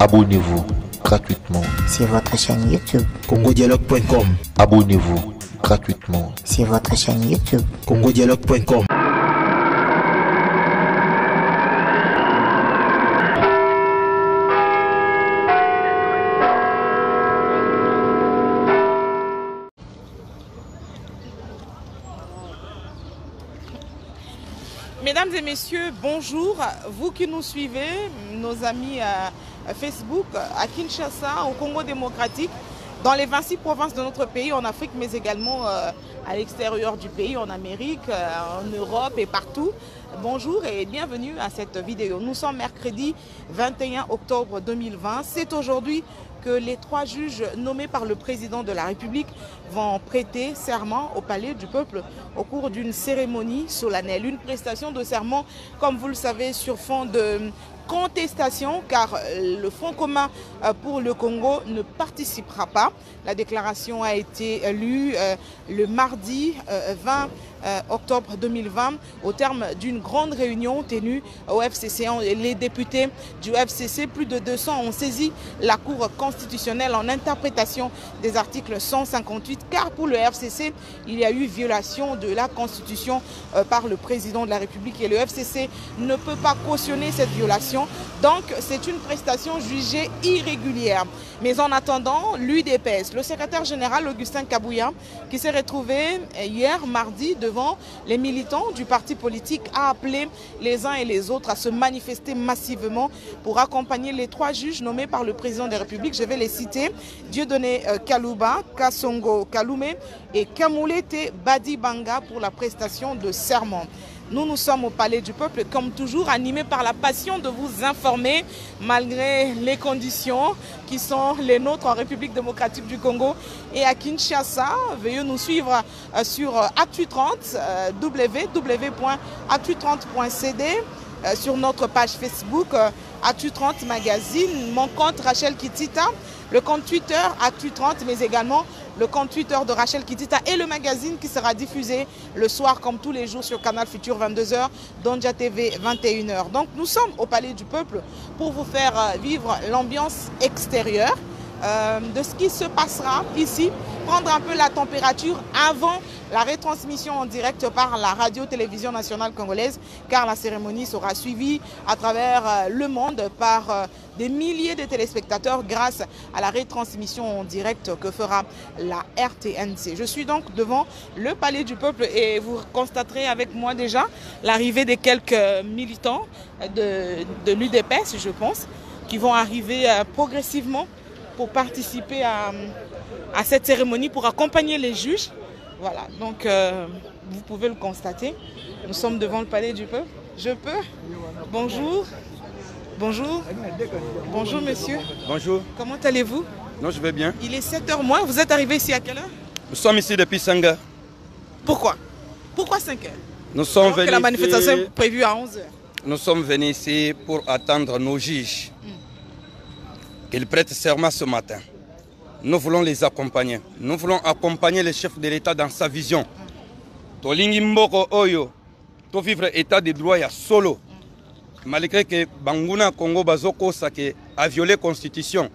Abonnez-vous gratuitement sur votre chaîne YouTube congodialogue.com. Abonnez-vous gratuitement sur votre chaîne YouTube congodialogue.com. Mesdames et messieurs, bonjour. Vous qui nous suivez, nos amis à Facebook, à Kinshasa, au Congo démocratique, dans les 26 provinces de notre pays, en Afrique, mais également à l'extérieur du pays, en Amérique, en Europe et partout. Bonjour et bienvenue à cette vidéo. Nous sommes mercredi 21 octobre 2020. C'est aujourd'hui que les 3 juges nommés par le président de la République vont prêter serment au Palais du Peuple au cours d'une cérémonie solennelle. Une prestation de serment, comme vous le savez, sur fond de contestation, car le Front commun pour le Congo ne participera pas. La déclaration a été lue le mardi 20 octobre 2020 au terme d'une grande réunion tenue au FCC. Les députés du FCC, plus de 200, ont saisi la Cour constitutionnelle en interprétation des articles 158, car pour le FCC, il y a eu violation de la Constitution par le président de la République et le FCC ne peut pas cautionner cette violation. Donc c'est une prestation jugée irrégulière. Mais en attendant, l'UDPS, le secrétaire général Augustin Kabouya, qui s'est retrouvé hier mardi devant les militants du parti politique, a appelé les uns et les autres à se manifester massivement pour accompagner les 3 juges nommés par le président de la République. Je vais les citer: Dieudonné Kalouba, Kassongo Kaloume et Kamoulete Badibanga pour la prestation de serment. Nous sommes au Palais du Peuple, comme toujours, animés par la passion de vous informer, malgré les conditions qui sont les nôtres en République démocratique du Congo et à Kinshasa. Veuillez nous suivre sur Actu30, www.actu30.cd, sur notre page Facebook Actu30 Magazine, mon compte Rachel Kitita, le compte Twitter Actu30, mais également le compte Twitter de Rachel Kitita et le magazine qui sera diffusé le soir comme tous les jours sur Canal Futur 22h, Donja TV 21h. Donc nous sommes au Palais du Peuple pour vous faire vivre l'ambiance extérieure de ce qui se passera ici, prendre un peu la température avant la retransmission en direct par la radio-télévision nationale congolaise, car la cérémonie sera suivie à travers le monde par des milliers de téléspectateurs grâce à la retransmission en direct que fera la RTNC. Je suis donc devant le Palais du Peuple et vous constaterez avec moi déjà l'arrivée des quelques militants de l'UDPS, je pense, qui vont arriver progressivement pour participer à cette cérémonie, pour accompagner les juges. Voilà, donc vous pouvez le constater. Nous sommes devant le Palais du Peuple. Je peux? Bonjour. Bonjour. Bonjour monsieur. Bonjour. Comment allez-vous? Non, je vais bien. Il est 7h moins. Vous êtes arrivé ici à quelle heure? Nous sommes ici depuis 5 heures. Pourquoi? Pourquoi 5 heures? Nous sommes venus que la manifestation ici, est prévue à 11h. Nous sommes venus ici pour attendre nos juges. Qu'ils prêtent serment ce matin. Nous voulons les accompagner. Nous voulons accompagner le chef de l'État dans sa vision. Tolingi mboko oyo, to vivre état de droit ya solo. Malgré que Banguna Congo bazoko sake a violé la constitution.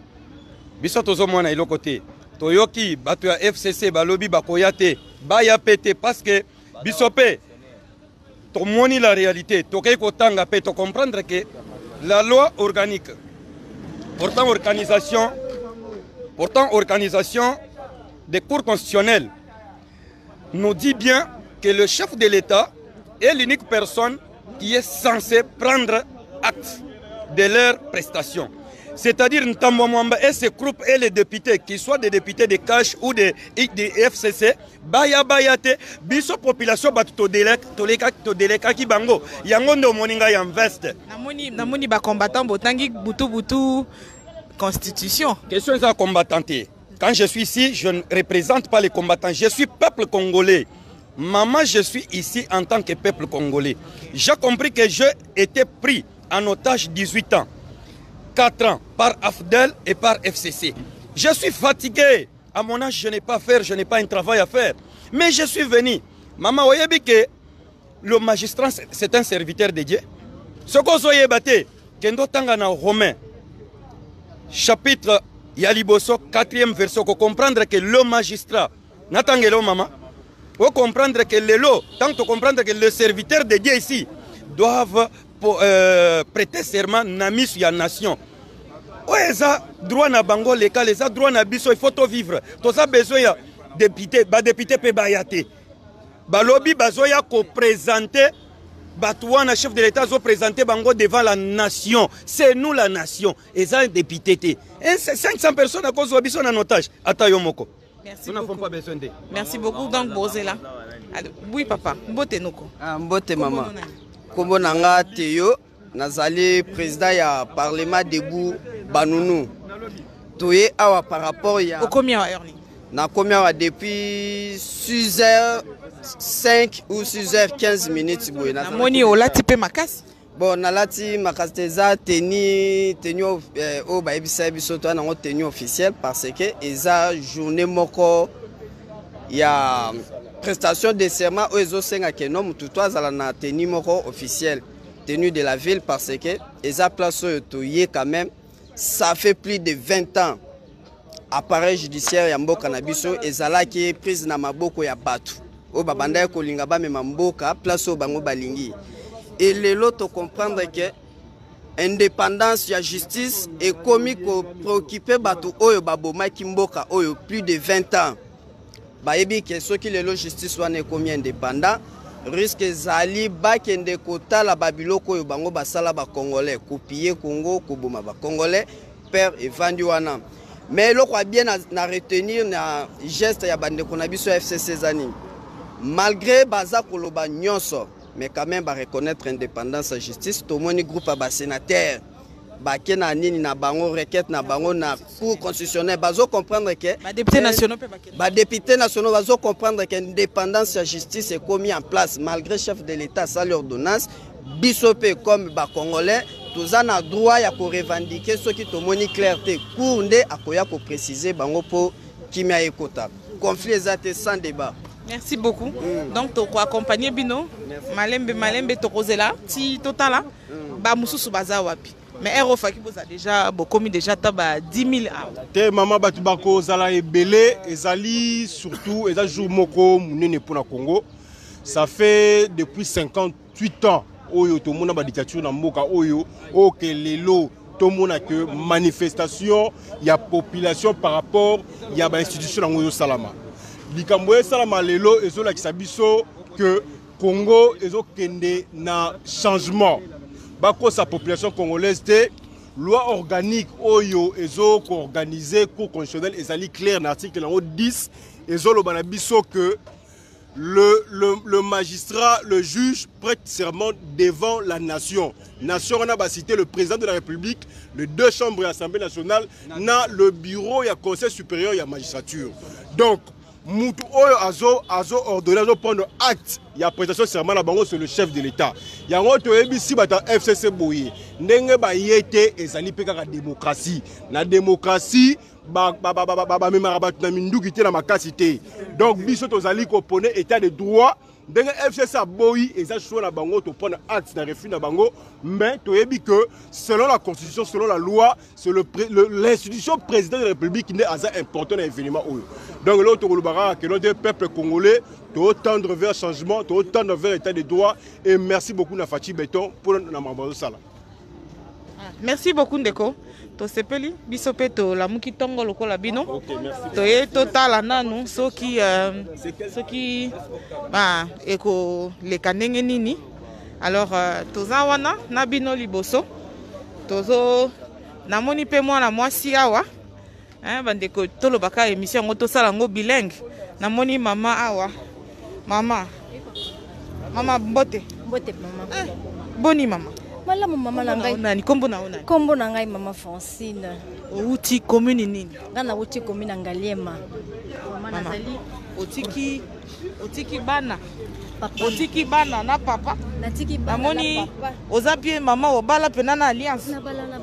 Biso tozo mwana ilo côté. Toyoki batu ya FCC balobi bakoyate, baya pété parce que bisope to moni la réalité, to kay ko tanga pe to comprendre que la loi organique portant organisation des cours constitutionnels nous dit bien que le chef de l'État est l'unique personne qui est censée prendre acte de leurs prestations. C'est-à-dire Ntambo Mwamba et ses groupes et les députés, qu'ils soient des députés de CACH ou des FCC, baya bayate, biso population bat to deleka ki bango, yangondo moninga yanveste. Namoni ba combattant botangi butu constitution. Question est à combattante. Quand je suis ici, je ne représente pas les combattants, je suis peuple congolais. Maman, je suis ici en tant que peuple congolais. J'ai compris que j'ai été pris en otage 18 ans. 4 ans par AFDEL et par FCC. Je suis fatigué. À mon âge, je n'ai pas à faire, je n'ai pas un travail à faire. Mais je suis venu. Maman, vous savez que le magistrat, c'est un serviteur de Dieu. Ce que vous avez battu, Kendo Tangana Romain, chapitre Yaliboso, 4e verset, qu'on comprendre que le magistrat, n'attendez-le maman, faut comprendre que le lot, tant que comprendre que le serviteur de Dieu ici doivent prêter serment na misu ya nation. Ouais, ça droit na bango légal, ça droit na biso, il faut tout vivre. Tout ça besoin ya député, ba député pe bayate. Ba lobby bazoya ko présenter Batouana chef de l'État zo présenter bango devant la nation. C'est nous la nation. Et ça député. Et 500 personnes à cause de biso en otage. Atayomoko. Merci Nous n'avons beaucoup. pas besoin de. Merci beaucoup. Donc, Bozela. Oui, papa. Mbote noko. Mbote maman. Kombo nanga Théo, nazali président ya parlement debout Banounou. Toye awa par rapport ya. Au combien heure ni? Na combien awa depuis 6h05 ou 6h15 minutes boye. Na moni ola type makasi. Bon, nalati makasteza tenu au baebisa biso to na tenu officielle parce que eza journée moko ya prestation de serment aux ezosenga ke no mutu to azala na tenu moko officielle tenue de la ville parce que eza place toye quand même ça fait plus de 20 ans appareil judiciaire ya mboka na biso ezalaki prise na maboko ya batu o babanda ko linga ba mema mboka place o bango balingi. Et l'autre comprendre que indépendance la justice est commis pour préoccuper batu oyo baboma kimboka oyo plus de 20 ans. Baebi que ceux qui le justice soit commis indépendant risque zali bakende kota la babiloko oyo bango basala ba congolais copier Congo koboma ba congolais père et vendu wana. Mais le quoi bien na retenir na geste ya bande konabiso FCC zani. Malgré baza koloba nyonso mais quand même reconnaître indépendance la justice tout le groupe à sénateur baké na nini na bango requête na bango na cour constitutionnelle bazo comprendre que députés nationaux peut députés nationaux bazo comprendre que indépendance la justice est commis en place malgré chef de l'état sa l'ordonnance bisopé comme ba congolais tous en droit ya ko revendiquer ce qui to moni clarté cour nde akoya ko préciser bango po kimia ekota conflit exact sans débat. Merci beaucoup. Donc, tu as accompagné Bino. Malembe, Tokozela. Si total là, ba mususu baza wapi. Mais Aerofa qui vous a déjà commis déjà 10 000 ans. Te maman batubako zala ebele ezali surtout ezali jour moko munene pour na Congo. Ça fait depuis 58 ans oyo to mona ba dictature na mboka oyo oke lelo to mona que manifestation ya population par rapport ya ba institution na ngoyo salama. Likamboye salama lelo ezola kisabiso que Congo ezokende na changement. Bako sa population congolaise te loi organique oyo ezoko organiser cour constitutionnelle ezali clair na article 10 ezolo banabiso que le magistrat, le juge prête serment devant la nation. Nation, on a cité le président de la République, les 2 chambres de l'Assemblée nationale, na le bureau et le conseil supérieur et la magistrature. Donc, Moutou Oyo azo ordonné azo prendre acte. Il y a prestation serment là-bas, c'est le chef de l'État. Il y a un autre ici, FCC Boye. Ndenge ba yete ezali peka la démocratie. La démocratie, même rabat na mindu qui na makasité. Donc biso tozali ko pone état de droit. Ndenge FCC Boye eza choix na bango to prendre acte na refus na bango, mais to yebi que selon la constitution, selon la loi, c'est l'institution président de la République qui est important dans l'événement. Donc l'autre que notre peuple congolais doit tendre vers le changement, doit tendre vers l'état de droit. Et merci beaucoup Nafati Béton pour notre maman Sala. Merci beaucoup Ndeko. To sepeli bisope to la muki tongo lokola bino. OK, merci. To ye total nanu soki ba eko le kanenge nini. Alors toza wana na bino liboso. Tozo namoni pe mwana mwasi awa. Bandeko tolo baka émission ngoto sala ngo bilingue. Namoni mama awa. Mama mbote mama. Boni mama. Mala mama nangai. Nani kombo na ona? Kombo nangai mama Francine. Outi commune nini? Ngana outi commune Ngaliema. Mama nazali otiki bana. Papa. Otiki bana na papa. Natiki bana. Amoni ozapie mama obala pena na alliance.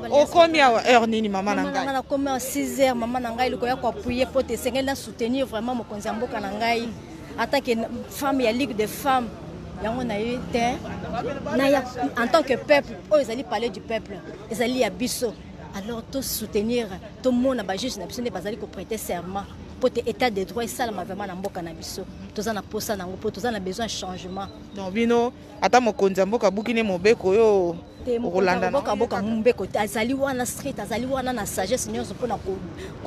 O combien heure nini mama nangai? Mama na combien 6h mama nangai likoya ko appuyer pour te sengela soutenir vraiment mon konzi mboka nangai. Attaque femme ya ligue des femmes. En tant que peuple, ils allaient parler du peuple, ils allaient à Bisso. alors tout soutenir tout le monde na juge na biso ne bazali ko prêter serment pour l'état de droit et ça la vraiment na mboka na biso tozana posa nango po tozana besoin de changement donc bino ata mokonzi mboka bukine mobeko yo Rolanda mboka mbeko azali wana street azali wana na sagesse nyonso pona ko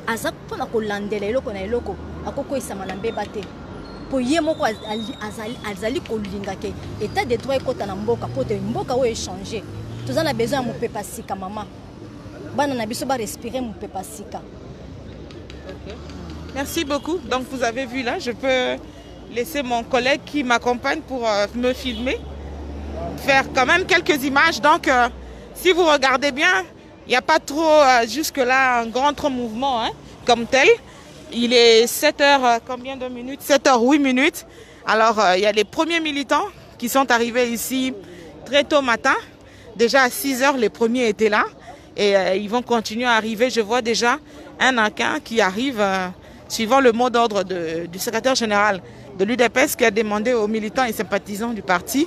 aza pona ko landela eloko na eloko akoko isama na mbeba te po ye moko azali ko linga ke état de droit ekota na mboka po te mboka o échanger tozana besoin mo pepa sika mama bana na biso ba respirer mo pepa sika. Merci beaucoup. Donc vous avez vu là, je peux laisser mon collègue qui m'accompagne pour me filmer, faire quand même quelques images. Donc si vous regardez bien, il n'y a pas trop jusque-là un grand mouvement hein, comme tel. Il est 7h, combien de minutes? 7h08 minutes. Alors il y a les premiers militants qui sont arrivés ici très tôt matin. Déjà à 6h, les premiers étaient là. Et ils vont continuer à arriver. Je vois déjà un Akin qui arrive... suivant le mot d'ordre du secrétaire général de l'UDPS qui a demandé aux militants et sympathisants du parti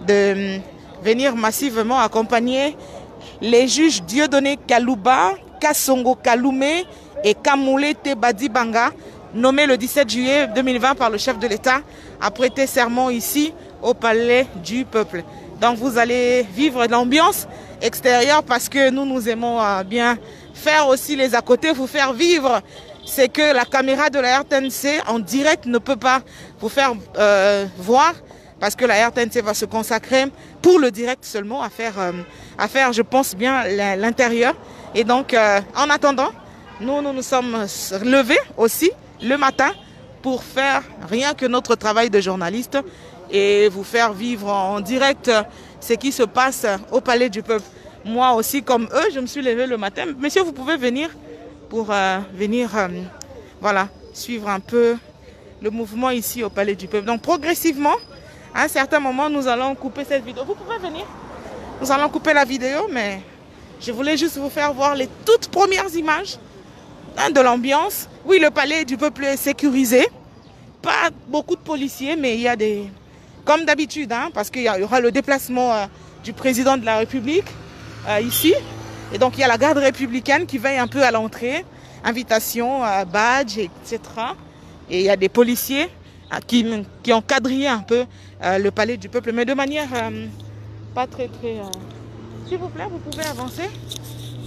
de venir massivement accompagner les juges Dieudonné Kalouba, Kassongo Kaloumé et Kamoulé Tebadi Banga, nommés le 17 juillet 2020 par le chef de l'État, à prêter serment ici au Palais du Peuple. Donc vous allez vivre l'ambiance extérieure parce que nous aimons bien faire aussi les à côté, vous faire vivre. C'est que la caméra de la RTNC en direct ne peut pas vous faire voir parce que la RTNC va se consacrer pour le direct seulement à faire je pense bien, l'intérieur. Et donc, en attendant, nous sommes levés aussi le matin pour faire rien que notre travail de journaliste et vous faire vivre en direct ce qui se passe au Palais du Peuple. Moi aussi, comme eux, je me suis levé le matin. Monsieur, vous pouvez venir pour venir voilà, suivre un peu le mouvement ici au Palais du Peuple. Donc progressivement, à un certain moment, nous allons couper cette vidéo. Vous pouvez venir. Nous allons couper la vidéo, mais je voulais juste vous faire voir les toutes premières images hein, de l'ambiance. Oui, le Palais du Peuple est sécurisé. Pas beaucoup de policiers, mais il y a des... Comme d'habitude, hein, parce qu'il y aura le déplacement du président de la République ici. Et donc il y a la garde républicaine qui veille un peu à l'entrée, invitation, badge, etc. Et il y a des policiers qui ont quadrillé un peu le Palais du Peuple, mais de manière pas très... S'il vous plaît, vous pouvez avancer.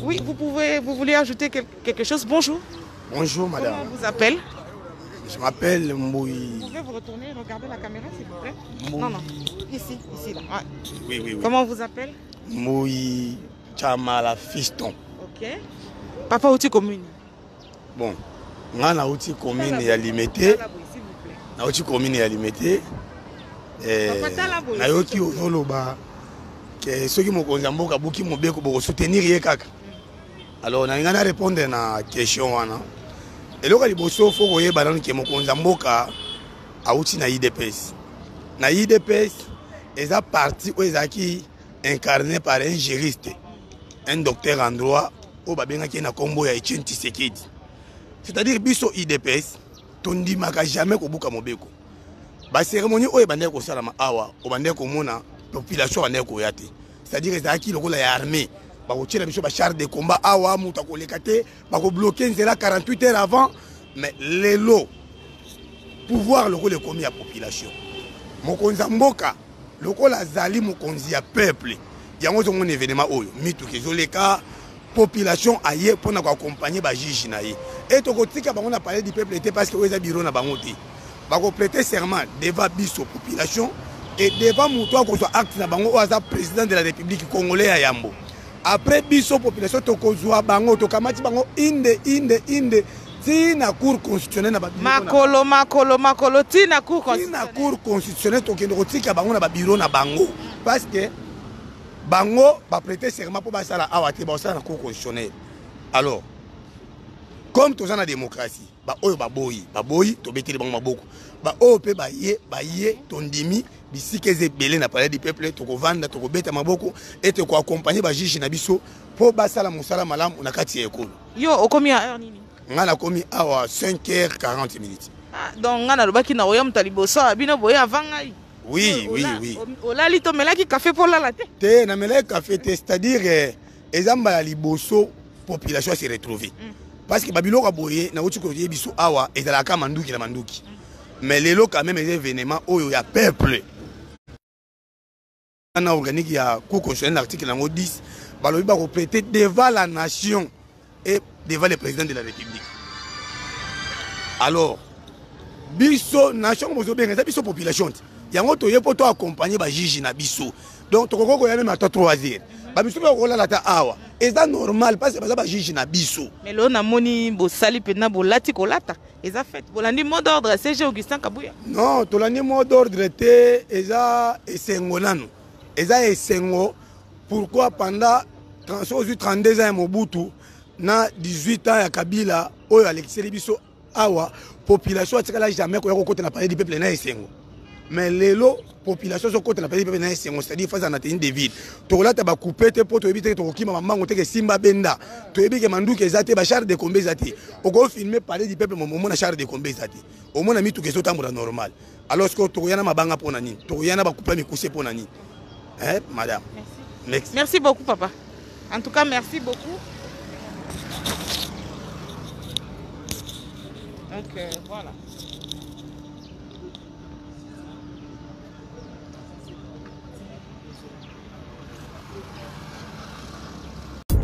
Oui, vous voulez ajouter quelque chose? Bonjour. Bonjour madame. Comment on vous appelle? Je m'appelle Mouy. Vous pouvez vous retourner et regarder la caméra s'il vous plaît? Mouy. Non, ici là. Ouais. Oui. Comment on vous appelle? Mouy Chamala Fiston. Ok. Papa outil commune. Bon, on a outil commune et alimité. On a outil commune et alimité. Na yoki ozoloba que ceux qui m'ont conzamboka buki mobeko pour soutenir yekaka. Alors on a répondre na question wana. Et là il bosso faut voyer balan que mon konzamboka a outil na IDPS. Na IDPS eza parti où ezaki incarné par un juriste, un docteur en droit au babengaki na kombo ya Etienne Tshisekedi. C'est-à-dire biso IDPS tondi maka jamais ko buka mobeko. Ba cérémonie oyo bande ko salama awa o bande ko mona population bande ko yate. C'est-à-dire ezaki lokola ya armée ba ko tira biso ba char de combat awa muta ko lekate ba ko bloquer nzela 48 heures avant mais lelo pouvoir lokola komi ya population. Mokonza mboka lokola zali mokonzi ya peuple. Yango zo mon événement oyo mitu kezoleka population aye pour accompagner ba juge na ye. Et to kotika bango na parler du peuple était parce que oza bureau na bango te. Ba ko prêter serment devant biso population et devant muto ko so acte na bango oza président de la République congolais ya Yambo. Après biso population to kozwa bango to kamati bango inde tina cour constitutionnelle na ba makolo tina cour constitutionnelle to kendo kotika bango na ba bureau na bango parce que bango ba prêter serment pour basala awate ba osala na cour constitutionnelle. Alors comme tous en la démocratie ba oyo baboyi to beteli bango maboko ba oyo pe ba ye tondimi bisike zebele na parler du peuple to ko vanda to ko beta maboko et to ko accompagner ba juge na biso pour basala musala malamu na kati ya ekolo. Yo okomi a heure nini? Ngana komi awa 5h40 minutes. Ah donc ngana lobaki na oya mutaliboso abino boye avant ngai. Oui. Olali to melaki café pour la latte. Te na melaki café te c'est-à-dire ezamba ya liboso population se retrouver parce que babilo ka boye na uti ko yebiso awa ezalaka manduki na manduki mais lelo quand même les événements oyo ya peuple ana organique ya cour constitutionnelle l'article nango 10 balobi ba ko prêter devant la nation et devant le président de la République. Alors biso nation mozo benga biso population yango to yepo to accompagner ba juge na biso donc to kokoko ya même à 3h ba biso ko la ta awa et ça normal parce que ba juge na biso mais là na moni bo sali pena bo lati ko lata et ça fait bolandi mot d'ordre CG Augustin Kabuya non to landi mot d'ordre te eza esengo nanu eza esengo pourquoi pendant 32 ans ya Mobutu na 18 ans ya Kabila oyo Alexis biso awa population atikala jamais ko ya côté na parler du peuple na esengo mais lelo population so côté na parler du peuple na esengo c'est-à-dire face à Nathalie David to là ta ba couper te poto ebite to kokima mamango te ke simba benda to ebike manduke ezate ba char de combe ezate o ko filmer parler du peuple momo na char de combe ezate au mona mitu ke so tambola normal alors que to yana mabanga pona nini to yana ba couper mi couper pona nini madame merci beaucoup papa en tout cas merci beaucoup. Donc voilà.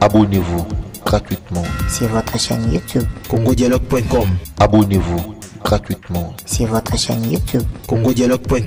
Abonnez-vous gratuitement sur votre chaîne YouTube. congodialogue.com. Abonnez-vous gratuitement sur votre chaîne YouTube. congodialogue.com.